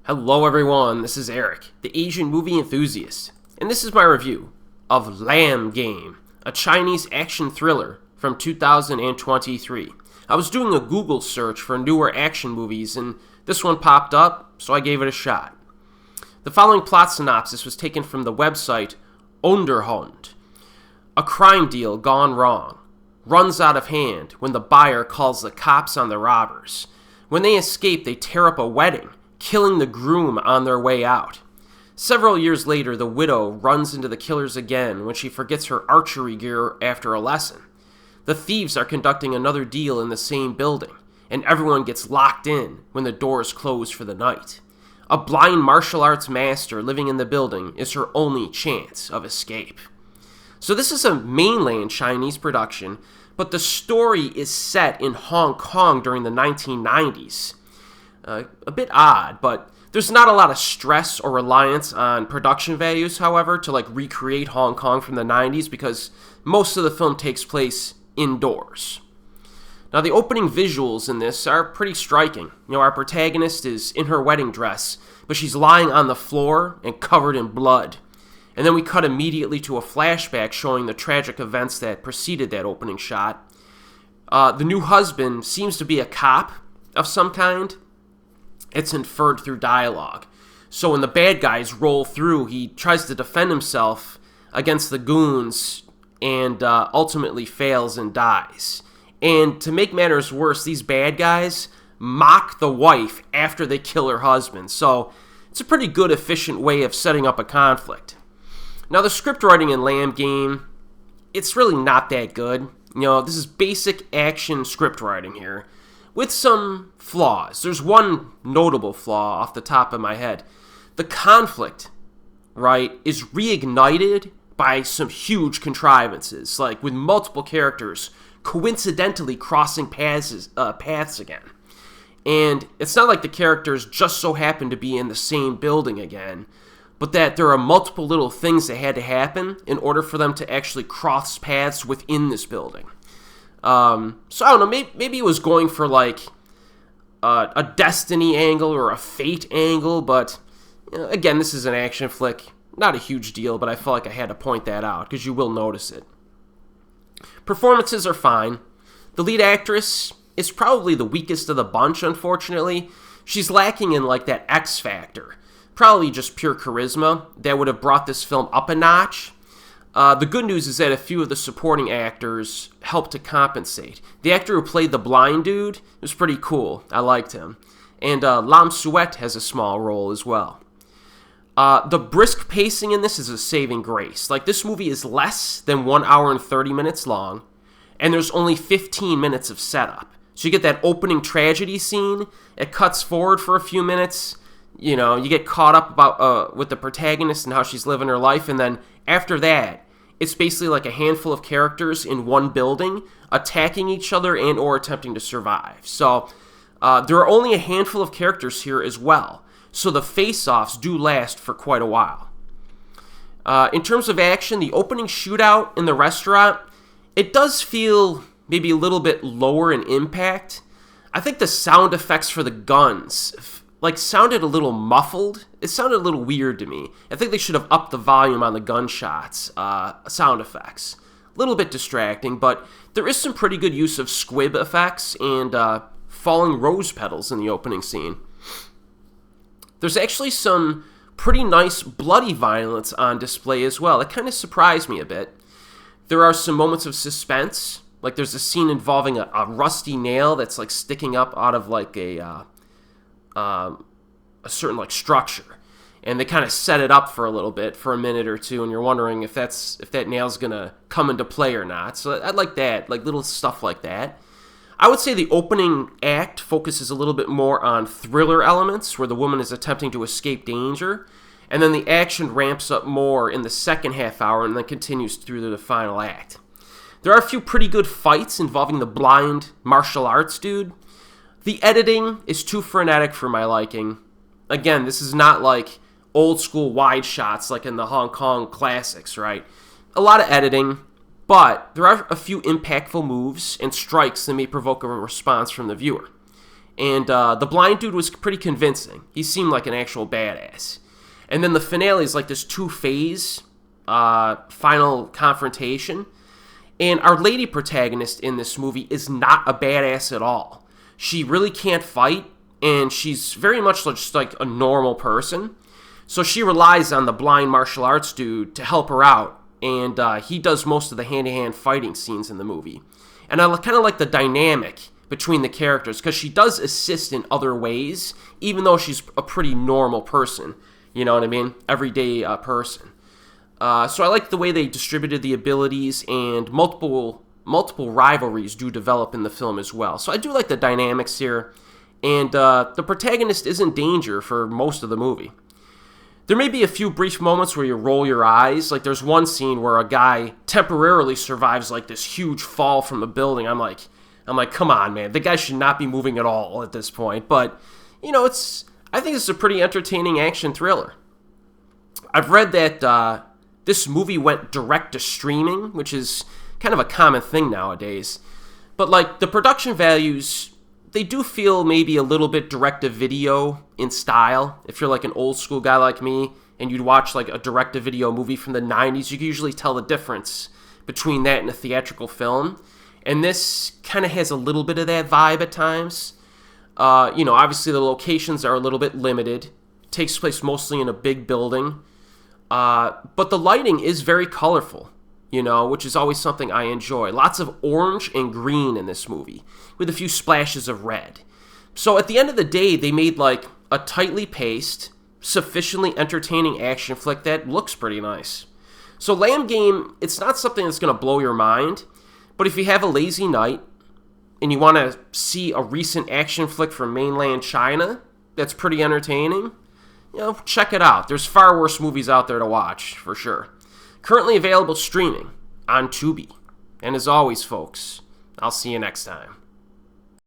Hello everyone, this is Erik, the Asian movie enthusiast, and this is my review of Lamb Game, a Chinese action thriller from 2023. I was doing a Google search for newer action movies, and this one popped up, so I gave it a shot. The following plot synopsis was taken from the website Onderhond. A crime deal gone wrong runs out of hand when the buyer calls the cops on the robbers. When they escape, they tear up a wedding, killing the groom on their way out. Several years later, the widow runs into the killers again when she forgets her archery gear after a lesson. The thieves are conducting another deal in the same building, and everyone gets locked in when the doors close for the night. A blind martial arts master living in the building is her only chance of escape. So this is a mainland Chinese production, but the story is set in Hong Kong during the 1990s. A bit odd, but there's not a lot of stress or reliance on production values, however, to recreate Hong Kong from the 90s because most of the film takes place indoors. Now, the opening visuals in this are pretty striking. Our protagonist is in her wedding dress, but she's lying on the floor and covered in blood. And then we cut immediately to a flashback showing the tragic events that preceded that opening shot. The new husband seems to be a cop of some kind. It's inferred through dialogue. So when the bad guys roll through, he tries to defend himself against the goons and ultimately fails and dies. And to make matters worse, these bad guys mock the wife after they kill her husband. So it's a pretty good, efficient way of setting up a conflict. Now, the script writing in Lamb Game, it's really not that good. This is basic action script writing here, with some flaws. There's one notable flaw off the top of my head. The conflict, is reignited by some huge contrivances, with multiple characters coincidentally crossing paths again. And it's not like the characters just so happen to be in the same building again, but that there are multiple little things that had to happen in order for them to actually cross paths within this building. So I don't know, maybe it was going for a destiny angle or a fate angle, but again, this is an action flick. Not a huge deal, but I felt like I had to point that out because you will notice it. Performances are fine. The lead actress is probably the weakest of the bunch, unfortunately. She's lacking in that X factor. Probably just pure charisma that would have brought this film up a notch. The good news is that a few of the supporting actors helped to compensate. The actor who played the blind dude was pretty cool. I liked him. And Lam Suet has a small role as well. The brisk pacing in this is a saving grace. This movie is less than 1 hour and 30 minutes long, and there's only 15 minutes of setup. So you get that opening tragedy scene, it cuts forward for a few minutes, you get caught up with the protagonist and how she's living her life, and then after that, it's basically a handful of characters in one building attacking each other and or attempting to survive. So there are only a handful of characters here as well. So the face-offs do last for quite a while. In terms of action, the opening shootout in the restaurant, it does feel maybe a little bit lower in impact. I think the sound effects for the guns sounded a little muffled. It sounded a little weird to me. I think they should have upped the volume on the gunshots, sound effects. A little bit distracting, but there is some pretty good use of squib effects and falling rose petals in the opening scene. There's actually some pretty nice bloody violence on display as well. It kind of surprised me a bit. There are some moments of suspense. There's a scene involving a rusty nail that's sticking up out of a certain structure, and they kind of set it up for a little bit, for a minute or two, and you're wondering if that nail's gonna come into play or not. So I like that, little stuff like that. I would say the opening act focuses a little bit more on thriller elements, where the woman is attempting to escape danger, and then the action ramps up more in the second half hour and then continues through to the final act. There are a few pretty good fights involving the blind martial arts dude. The editing is too frenetic for my liking. Again, this is not old school wide shots like in the Hong Kong classics, right? A lot of editing, but there are a few impactful moves and strikes that may provoke a response from the viewer. And the blind dude was pretty convincing. He seemed like an actual badass. And then the finale is like this two-phase final confrontation. And our lady protagonist in this movie is not a badass at all. She really can't fight, and she's very much just like a normal person. So she relies on the blind martial arts dude to help her out, and he does most of the hand-to-hand fighting scenes in the movie. And I kind of like the dynamic between the characters, because she does assist in other ways, even though she's a pretty normal person. You know what I mean? Everyday person. So I like the way they distributed the abilities, and multiple rivalries do develop in the film as well. So I do like the dynamics here, and the protagonist is in danger for most of the movie. There may be a few brief moments where you roll your eyes. Like there's one scene where a guy temporarily survives like this huge fall from a building. I'm like, come on, man. The guy should not be moving at all at this point. But, you know, I think it's a pretty entertaining action thriller. I've read that this movie went direct to streaming, which is kind of a common thing nowadays. But, like, the production values, they do feel maybe a little bit direct-to-video in style. If you're like an old-school guy like me, and you'd watch like a direct-to-video movie from the 90s, you can usually tell the difference between that and a theatrical film. And this kind of has a little bit of that vibe at times. You know, obviously the locations are a little bit limited. It takes place mostly in a big building. But the lighting is very colorful, you know, which is always something I enjoy. Lots of orange and green in this movie, with a few splashes of red. So at the end of the day, they made like a tightly paced, sufficiently entertaining action flick that looks pretty nice. So Lamb Game, it's not something that's going to blow your mind, but if you have a lazy night and you want to see a recent action flick from mainland China that's pretty entertaining, you know, check it out. There's far worse movies out there to watch, for sure. Currently available streaming on Tubi. And as always, folks, I'll see you next time.